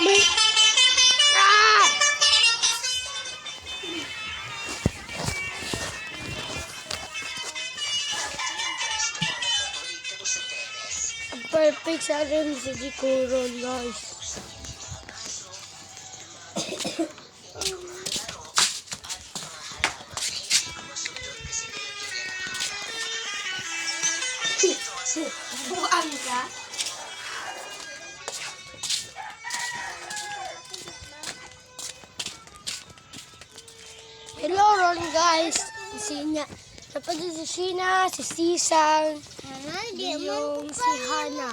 May... Ah! Perfect sa rin si Jikuron, guys. Buang ka? Hello Ron, guys. Dapat si Sina, si Sisang, yung si Hana.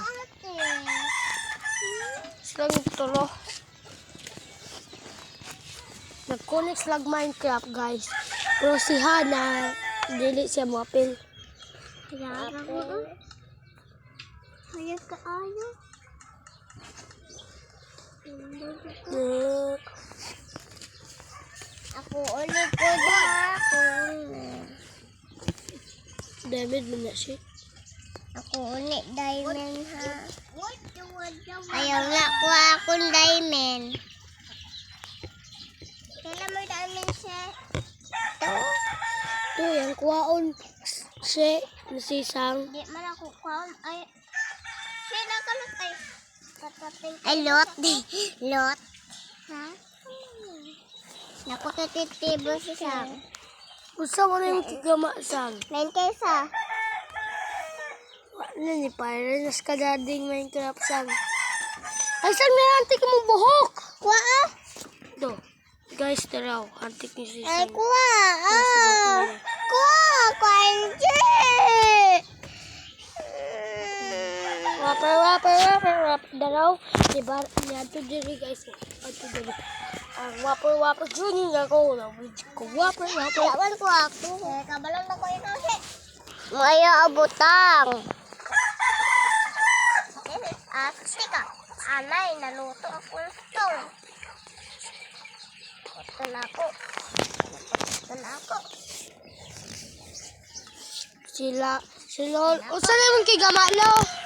Silang tulo. Nag-connect slag Minecraft, guys. Pero si Hana, dili siya mapil. Hayag ka ayo. Ako ulit ko na ako. David mo na siya. Ako ulit diamond ha. Ayaw nga ko akong diamond. Kailan mo diamond siya? Ito. Ito, yung kuwaon siya, nasisang. Hindi man ako kuhaan. Ay. Siya nakalot ay. Ay, lot. Lot. Ha? Napakatitibo siya. Usa mo na yung kigama-sang. 9 kaysa. Ano ni Pyre, nas kadading Minecraft sang. Ay, saan may antik mong buhok? Kuha ah. Do. Guys, taraw, antik ni Ay, Sisang. kuha. Ah. Kuha. Kwanji. Wapper. Daraw. Diba, niyato diri guys. Ato diri. Ang wapper. Junior ako. Wapper. Yawan ko ako. Kabalong na ko ino. Maya abutang. Sika. Anay, naluto ako ito. Ito na ako. Sila. O, saan naman kay Gamalo?